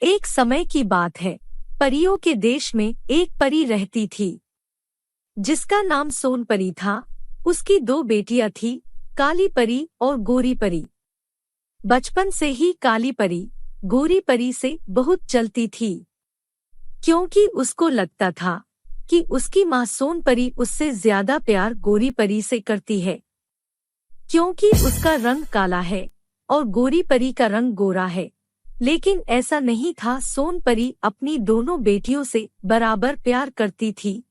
एक समय की बात है। परियों के देश में एक परी रहती थी जिसका नाम सोन परी था। उसकी दो बेटियां थी, काली परी और गोरी परी। बचपन से ही काली परी गोरी परी से बहुत चलती थी, क्योंकि उसको लगता था कि उसकी माँ सोन परी उससे ज्यादा प्यार गोरी परी से करती है, क्योंकि उसका रंग काला है और गोरी परी का रंग गोरा है। लेकिन ऐसा नहीं था। सोन परी अपनी दोनों बेटियों से बराबर प्यार करती थी।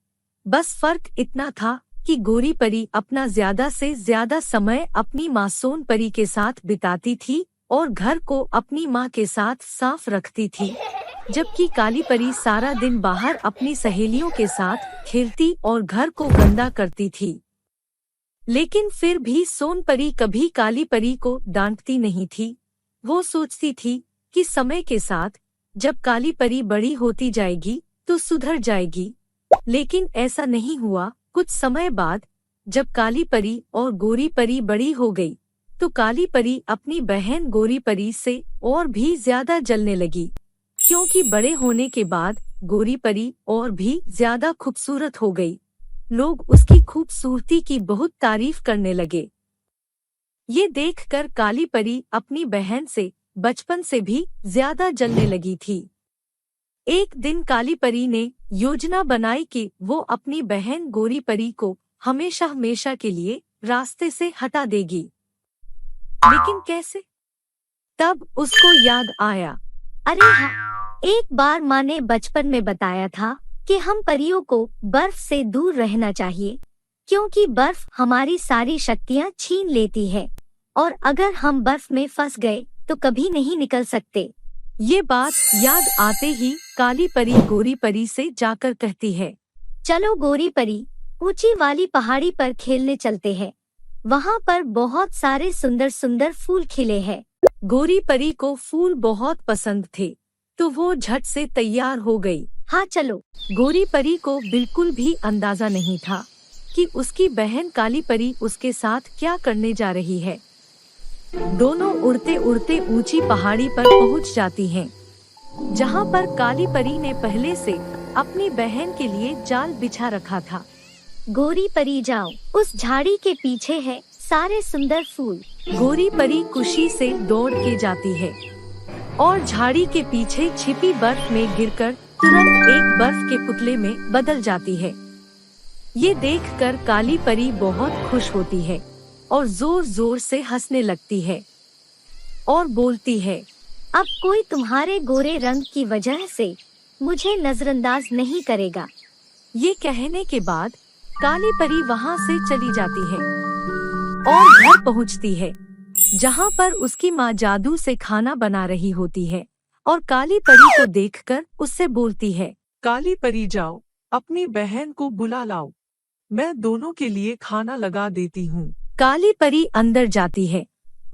बस फर्क इतना था कि गोरी परी अपना ज्यादा से ज्यादा समय अपनी माँ सोन परी के साथ बिताती थी और घर को अपनी माँ के साथ साफ रखती थी, जबकि काली परी सारा दिन बाहर अपनी सहेलियों के साथ खेलती और घर को गंदा करती थी। लेकिन फिर भी सोन परी कभी काली परी को डांटती नहीं थी। वो सोचती थी कि समय के साथ जब काली परी बड़ी होती जाएगी तो सुधर जाएगी। लेकिन ऐसा नहीं हुआ। कुछ समय बाद जब काली परी और गोरी परी बड़ी हो गई तो काली परी अपनी बहन गोरी परी से और भी ज्यादा जलने लगी, क्योंकि बड़े होने के बाद गोरी परी और भी ज्यादा खूबसूरत हो गई। लोग उसकी खूबसूरती की बहुत तारीफ करने लगे। ये देखकर काली परी अपनी बहन से बचपन से भी ज्यादा जलने लगी थी। एक दिन काली परी ने योजना बनाई कि वो अपनी बहन गोरी परी को हमेशा हमेशा के लिए रास्ते से हटा देगी। लेकिन कैसे? तब उसको याद आया, अरे हाँ, एक बार माँ ने बचपन में बताया था कि हम परियों को बर्फ से दूर रहना चाहिए, क्योंकि बर्फ हमारी सारी शक्तियाँ छीन लेती है और अगर हम बर्फ में फंस गए तो कभी नहीं निकल सकते। ये बात याद आते ही काली परी गोरी परी से जाकर कहती है, चलो गोरी परी, ऊंची वाली पहाड़ी पर खेलने चलते हैं। वहाँ पर बहुत सारे सुंदर सुंदर फूल खिले हैं। गोरी परी को फूल बहुत पसंद थे, तो वो झट से तैयार हो गई। हाँ चलो। गोरी परी को बिल्कुल भी अंदाजा नहीं था कि उसकी बहन काली परी उसके साथ क्या करने जा रही है। दोनों उड़ते उड़ते ऊंची पहाड़ी पर पहुंच जाती हैं, जहां पर काली परी ने पहले से अपनी बहन के लिए जाल बिछा रखा था। गोरी परी जाओ, उस झाड़ी के पीछे है सारे सुंदर फूल। गोरी परी खुशी से दौड़ के जाती है और झाड़ी के पीछे छिपी बर्फ में गिरकर तुरंत एक बर्फ के पुतले में बदल जाती है। ये देखकर काली परी बहुत खुश होती है और जोर जोर से हंसने लगती है और बोलती है, अब कोई तुम्हारे गोरे रंग की वजह से मुझे नजरअंदाज नहीं करेगा। ये कहने के बाद काली परी वहाँ से चली जाती है और घर पहुँचती है, जहाँ पर उसकी माँ जादू से खाना बना रही होती है और काली परी को देखकर उससे बोलती है, काली परी जाओ, अपनी बहन को बुला लाओ, मैं दोनों के लिए खाना लगा देती हूँ। काली परी अंदर जाती है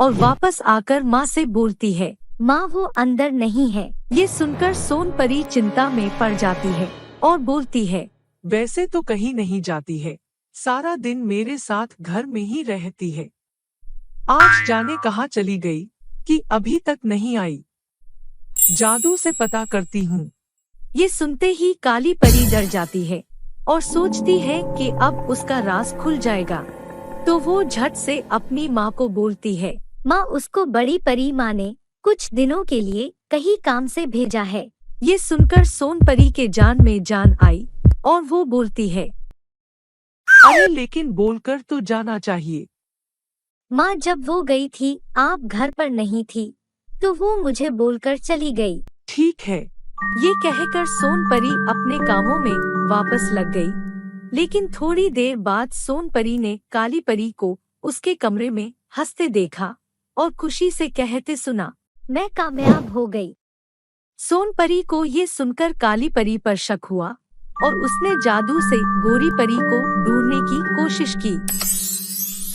और वापस आकर माँ से बोलती है, माँ वो अंदर नहीं है। ये सुनकर सोन परी चिंता में पड़ जाती है और बोलती है, वैसे तो कहीं नहीं जाती है, सारा दिन मेरे साथ घर में ही रहती है। आज जाने कहाँ चली गई कि अभी तक नहीं आई। जादू से पता करती हूँ। ये सुनते ही काली परी डर जाती है और सोचती है कि अब उसका राज खुल जाएगा। तो वो झट से अपनी माँ को बोलती है, माँ उसको बड़ी परी माँ ने कुछ दिनों के लिए कहीं काम से भेजा है। ये सुनकर सोन परी के जान में जान आई और वो बोलती है, अरे लेकिन बोलकर तो जाना चाहिए। माँ जब वो गई थी आप घर पर नहीं थी, तो वो मुझे बोलकर चली गई। ठीक है। ये कहकर सोन परी अपने कामों में वापस लग गई। लेकिन थोड़ी देर बाद सोन परी ने काली परी को उसके कमरे में हंसते देखा और खुशी से कहते सुना, मैं कामयाब हो गई। सोन परी को ये सुनकर काली परी पर शक हुआ और उसने जादू से गोरी परी को ढूंढने की कोशिश की,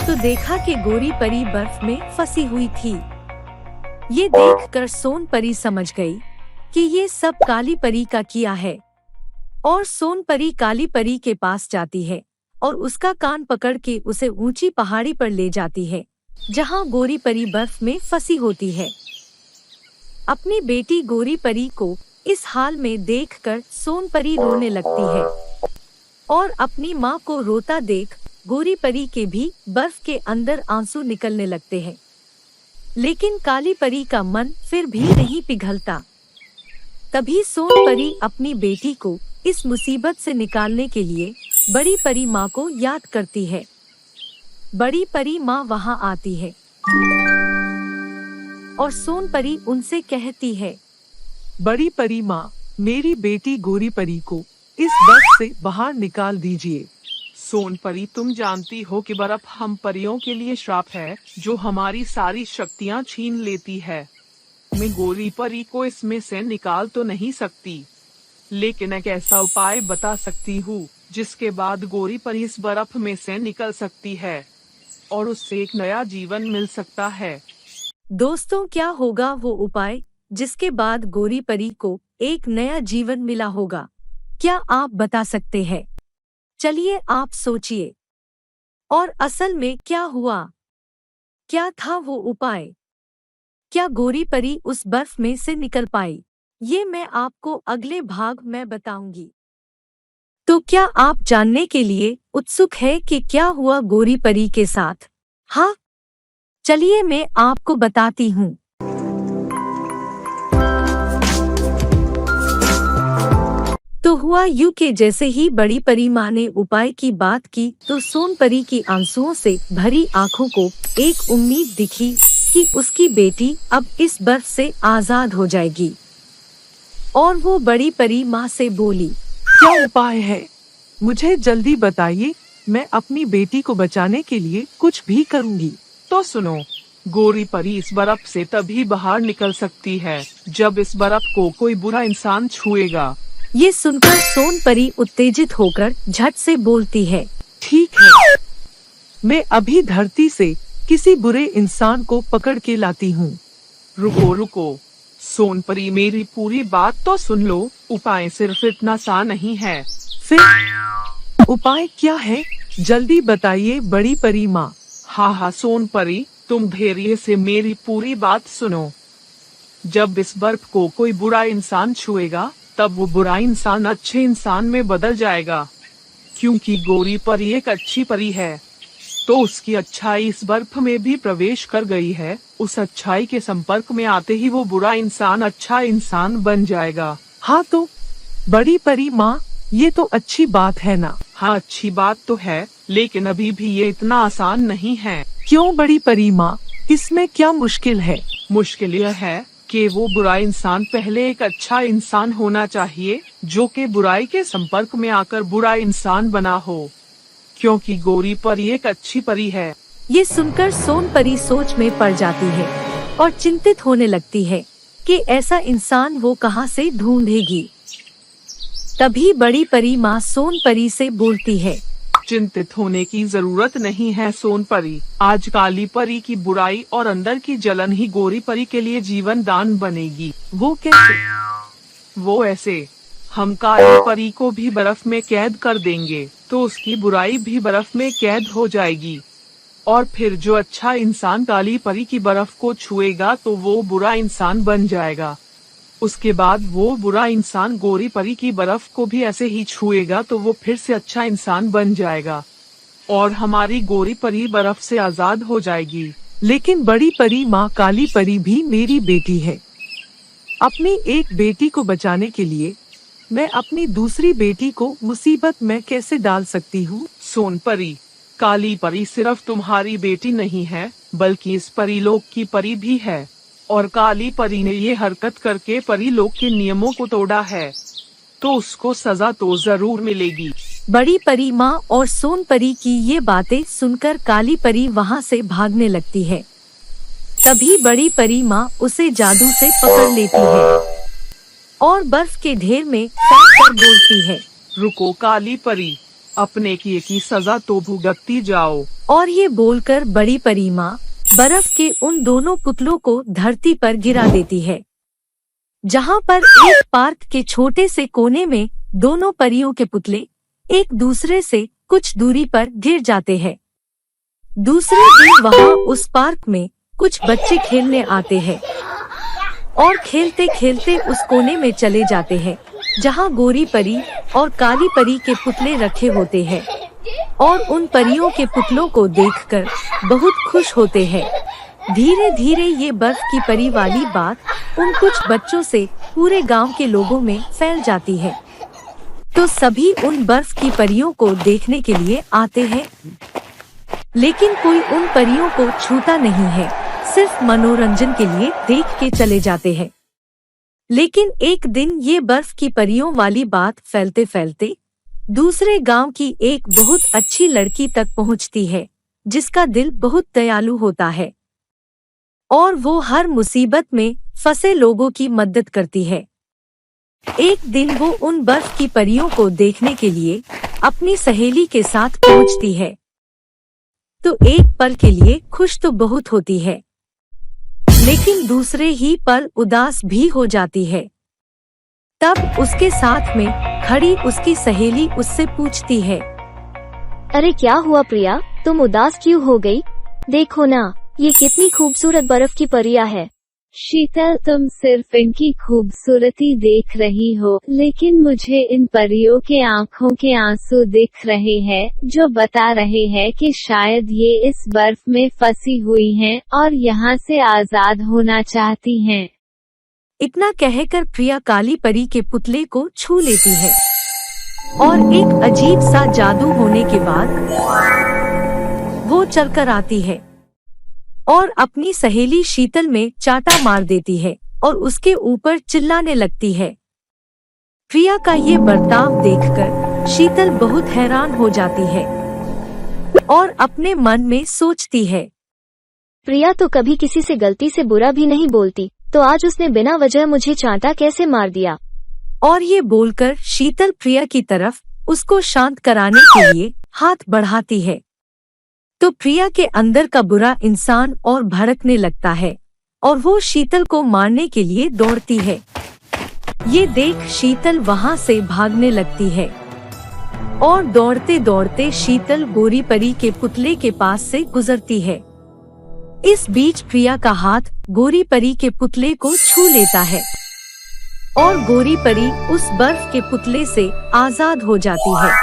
तो देखा कि गोरी परी बर्फ में फंसी हुई थी। ये देखकर सोन परी समझ गई कि ये सब काली परी का किया है और सोन परी काली परी के पास जाती है और उसका कान पकड़ के उसे ऊंची पहाड़ी पर ले जाती है, जहां गोरी परी बर्फ में फंसी होती है। अपनी बेटी गोरी परी को इस हाल में देखकर सोन परी रोने लगती है और अपनी माँ को रोता देख गोरी परी के भी बर्फ के अंदर आंसू निकलने लगते हैं। लेकिन काली परी का मन फिर भी नहीं पिघलता। तभी सोन परी अपनी बेटी को इस मुसीबत से निकालने के लिए बड़ी परी माँ को याद करती है। बड़ी परी माँ वहाँ आती है और सोन परी उनसे कहती है, बड़ी परी माँ, मेरी बेटी गोरी परी को इस बर्फ से बाहर निकाल दीजिए। सोन परी, तुम जानती हो कि बर्फ हम परियों के लिए श्राप है जो हमारी सारी शक्तियाँ छीन लेती है। मैं गोरी परी को इसमें से निकाल तो नहीं सकती, लेकिन एक ऐसा उपाय बता सकती हूँ जिसके बाद गोरी परी इस बर्फ में से निकल सकती है और उससे एक नया जीवन मिल सकता है। दोस्तों, क्या होगा वो उपाय जिसके बाद गोरी परी को एक नया जीवन मिला होगा? क्या आप बता सकते हैं? चलिए आप सोचिए। और असल में क्या हुआ? क्या था वो उपाय? क्या गोरी परी उस बर्फ में से निकल पाई? ये मैं आपको अगले भाग में बताऊंगी। तो क्या आप जानने के लिए उत्सुक है कि क्या हुआ गोरी परी के साथ? हाँ, चलिए मैं आपको बताती हूँ। तो हुआ यूं कि जैसे ही बड़ी परी माँ ने उपाय की बात की तो सोन परी की आंसुओं से भरी आंखों को एक उम्मीद दिखी कि उसकी बेटी अब इस बर्फ से आजाद हो जाएगी। और वो बड़ी परी माँ से बोली, क्या उपाय है? मुझे जल्दी बताइए, मैं अपनी बेटी को बचाने के लिए कुछ भी करूँगी। तो सुनो, गोरी परी इस बर्फ से तभी बाहर निकल सकती है जब इस बर्फ को कोई बुरा इंसान छुएगा। ये सुनकर सोन परी उत्तेजित होकर झट से बोलती है, ठीक है, मैं अभी धरती से किसी बुरे इंसान को पकड़ के लाती हूँ। रुको रुको सोन परी, मेरी पूरी बात तो सुन लो। उपाय सिर्फ इतना सा नहीं है। फिर उपाय क्या है? जल्दी बताइए बड़ी परी माँ। हाँ सोन परी, तुम धैर्य से मेरी पूरी बात सुनो। जब इस बर्फ को कोई बुरा इंसान छुएगा तब वो बुरा इंसान अच्छे इंसान में बदल जाएगा। क्योंकि गोरी परी एक अच्छी परी है तो उसकी अच्छाई इस बर्फ में भी प्रवेश कर गई है। उस अच्छाई के संपर्क में आते ही वो बुरा इंसान अच्छा इंसान बन जाएगा। हाँ तो बड़ी परी माँ, ये तो अच्छी बात है ना? हाँ, अच्छी बात तो है, लेकिन अभी भी ये इतना आसान नहीं है। क्यों बड़ी परी माँ, इसमें क्या मुश्किल है? मुश्किल यह है कि वो बुरा इंसान पहले एक अच्छा इंसान होना चाहिए जो कि बुराई के संपर्क में आकर बुरा इंसान बना हो, क्योंकि गोरी परी एक अच्छी परी है। ये सुनकर सोन परी सोच में पड़ जाती है और चिंतित होने लगती है कि ऐसा इंसान वो कहाँ से ढूंढेगी। तभी बड़ी परी माँ सोन परी से बोलती है, चिंतित होने की जरूरत नहीं है सोन परी। आज काली परी की बुराई और अंदर की जलन ही गोरी परी के लिए जीवन दान बनेगी। वो कैसे? वो ऐसे, हम काली परी को भी बर्फ में कैद कर देंगे तो उसकी बुराई भी बर्फ में कैद हो जाएगी। और फिर जो अच्छा इंसान काली परी की बर्फ को छुएगा तो वो बुरा इंसान बन जाएगा। उसके बाद वो बुरा इंसान गोरी परी की बर्फ को भी ऐसे ही छुएगा तो वो फिर से अच्छा इंसान बन जाएगा और हमारी गोरी परी बर्फ से आजाद हो जाएगी। लेकिन बड़ी परी माँ, काली परी भी मेरी बेटी है। अपनी एक बेटी को बचाने के लिए मैं अपनी दूसरी बेटी को मुसीबत में कैसे डाल सकती हूँ? सोन परी, काली परी सिर्फ तुम्हारी बेटी नहीं है बल्कि इस परीलोक की परी भी है और काली परी ने ये हरकत करके परीलोक के नियमों को तोड़ा है तो उसको सजा तो जरूर मिलेगी। बड़ी परी माँ और सोन परी की ये बातें सुनकर काली परी वहाँ से भागने लगती है। तभी बड़ी परी माँ उसे जादू से पकड़ लेती है और बर्फ के ढेर में फेंक कर बोलती है, रुको काली परी, अपने किए की सजा तो भुगतती जाओ। और ये बोलकर बड़ी परी माँ बर्फ के उन दोनों पुतलों को धरती पर गिरा देती है, जहाँ पर एक पार्क के छोटे से कोने में दोनों परियों के पुतले एक दूसरे से कुछ दूरी पर गिर जाते हैं। दूसरे दिन वहाँ उस पार्क में कुछ बच्चे खेलने आते हैं। और खेलते खेलते उस कोने में चले जाते हैं जहाँ गोरी परी और काली परी के पुतले रखे होते हैं और उन परियों के पुतलों को देखकर बहुत खुश होते हैं। धीरे धीरे ये बर्फ की परी वाली बात उन कुछ बच्चों से पूरे गांव के लोगों में फैल जाती है। तो सभी उन बर्फ की परियों को देखने के लिए आते हैं, लेकिन कोई उन परियों को छूता नहीं है, सिर्फ मनोरंजन के लिए देख के चले जाते हैं। लेकिन एक दिन ये बर्फ की परियों वाली बात फैलते फैलते दूसरे गांव की एक बहुत अच्छी लड़की तक पहुंचती है, जिसका दिल बहुत दयालु होता है और वो हर मुसीबत में फंसे लोगों की मदद करती है। एक दिन वो उन बर्फ की परियों को देखने के लिए अपनी सहेली के साथ पहुंचती है, तो एक पल के लिए खुश तो बहुत होती है, लेकिन दूसरे ही पल उदास भी हो जाती है। तब उसके साथ में खड़ी उसकी सहेली उससे पूछती है, अरे क्या हुआ प्रिया, तुम उदास क्यों हो गई? देखो ना, ये कितनी खूबसूरत बर्फ की परियां है। शीतल, तुम सिर्फ इनकी खूबसूरती देख रही हो, लेकिन मुझे इन परियों के आँखों के आंसू दिख रहे हैं, जो बता रहे हैं कि शायद ये इस बर्फ में फंसी हुई हैं और यहाँ से आजाद होना चाहती हैं। इतना कहकर प्रिया काली परी के पुतले को छू लेती है और एक अजीब सा जादू होने के बाद वो चलकर आती है और अपनी सहेली शीतल में चाटा मार देती है और उसके ऊपर चिल्लाने लगती है। प्रिया का ये बर्ताव देखकर शीतल बहुत हैरान हो जाती है और अपने मन में सोचती है, प्रिया तो कभी किसी से गलती से बुरा भी नहीं बोलती, तो आज उसने बिना वजह मुझे चांटा कैसे मार दिया। और ये बोलकर शीतल प्रिया की तरफ उसको शांत कराने के लिए हाथ बढ़ाती है, तो प्रिया के अंदर का बुरा इंसान और भड़कने लगता है और वो शीतल को मारने के लिए दौड़ती है। ये देख शीतल वहाँ से भागने लगती है और दौड़ते दौड़ते शीतल गोरी परी के पुतले के पास से गुजरती है। इस बीच प्रिया का हाथ गोरी परी के पुतले को छू लेता है और गोरी परी उस बर्फ के पुतले से आजाद हो जाती है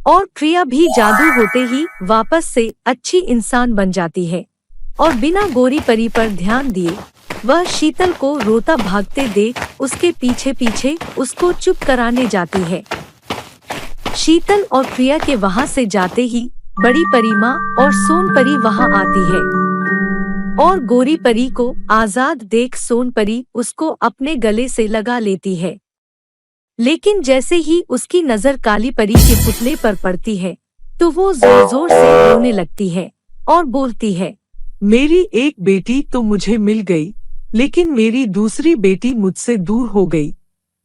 और प्रिया भी जादू होते ही वापस से अच्छी इंसान बन जाती है और बिना गोरी परी पर ध्यान दिए वह शीतल को रोता भागते देख उसके पीछे पीछे उसको चुप कराने जाती है। शीतल और प्रिया के वहां से जाते ही बड़ी परी माँ और सोन परी वहां आती है और गोरी परी को आजाद देख सोन परी उसको अपने गले से लगा लेती है। लेकिन जैसे ही उसकी नजर काली परी के पुतले पर पड़ती है तो वो जोर जोर से रोने लगती है और बोलती है, मेरी एक बेटी तो मुझे मिल गई, लेकिन मेरी दूसरी बेटी मुझसे दूर हो गई।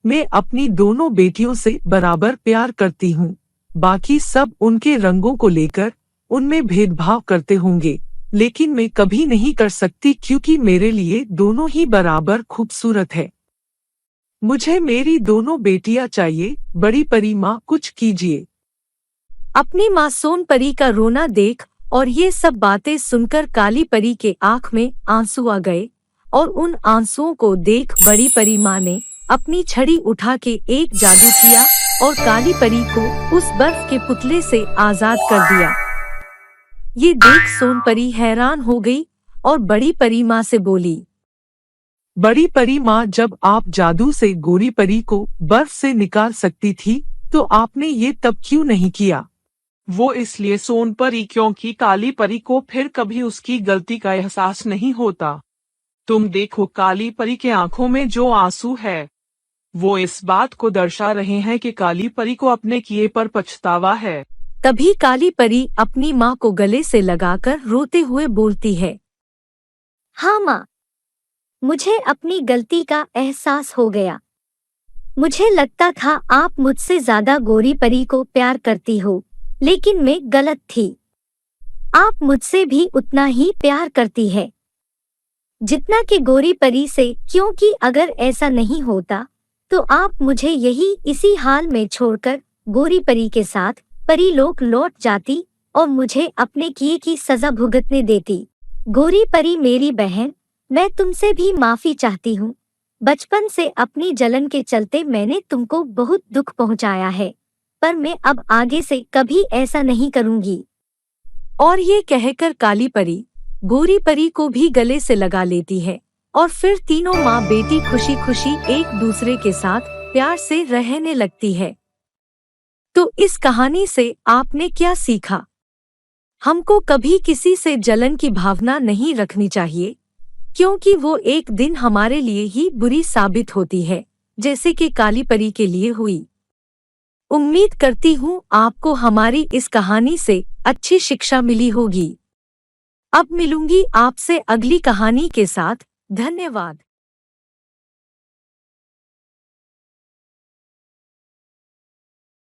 मैं अपनी दोनों बेटियों से बराबर प्यार करती हूँ। बाकी सब उनके रंगों को लेकर उनमें भेदभाव करते होंगे, लेकिन मैं कभी नहीं कर सकती क्योंकि मेरे लिए दोनों ही बराबर खूबसूरत है। मुझे मेरी दोनों बेटियां चाहिए। बड़ी परी माँ, कुछ कीजिए। अपनी माँ सोन परी का रोना देख और ये सब बातें सुनकर काली परी के आँख में आंसू आ गए और उन आंसुओं को देख बड़ी परी माँ ने अपनी छड़ी उठा के एक जादू किया और काली परी को उस बर्फ के पुतले से आजाद कर दिया। ये देख सोन परी हैरान हो गई और बड़ी परी माँ से बोली, बड़ी परी माँ, जब आप जादू से गोरी परी को बर्फ से निकाल सकती थी तो आपने ये तब क्यों नहीं किया? वो इसलिए सोन परी क्योंकि काली परी को फिर कभी उसकी गलती का एहसास नहीं होता। तुम देखो काली परी के आंखों में जो आंसू है वो इस बात को दर्शा रहे हैं कि काली परी को अपने किए पर पछतावा है। तभी काली परी अपनी माँ को गले से लगाकर रोते हुए बोलती है, हाँ माँ, मुझे अपनी गलती का एहसास हो गया। मुझे लगता था आप मुझसे ज्यादा गोरी परी को प्यार करती हो, लेकिन मैं गलत थी। आप मुझसे भी उतना ही प्यार करती है जितना कि गोरी परी से, क्योंकि अगर ऐसा नहीं होता तो आप मुझे यही इसी हाल में छोड़कर गोरी परी के साथ परीलोक लौट जाती और मुझे अपने किए की सजा भुगतने देती। गोरी परी मेरी बहन मैं तुमसे भी माफी चाहती हूँ। बचपन से अपनी जलन के चलते मैंने तुमको बहुत दुख पहुँचाया है, पर मैं अब आगे से कभी ऐसा नहीं करूँगी। और ये कहकर काली परी गोरी परी को भी गले से लगा लेती है और फिर तीनों माँ बेटी खुशी खुशी एक दूसरे के साथ प्यार से रहने लगती है। तो इस कहानी से आपने क्या सीखा? हमको कभी किसी से जलन की भावना नहीं रखनी चाहिए, क्योंकि वो एक दिन हमारे लिए ही बुरी साबित होती है, जैसे कि काली परी के लिए हुई। उम्मीद करती हूँ आपको हमारी इस कहानी से अच्छी शिक्षा मिली होगी। अब मिलूंगी आपसे अगली कहानी के साथ। धन्यवाद।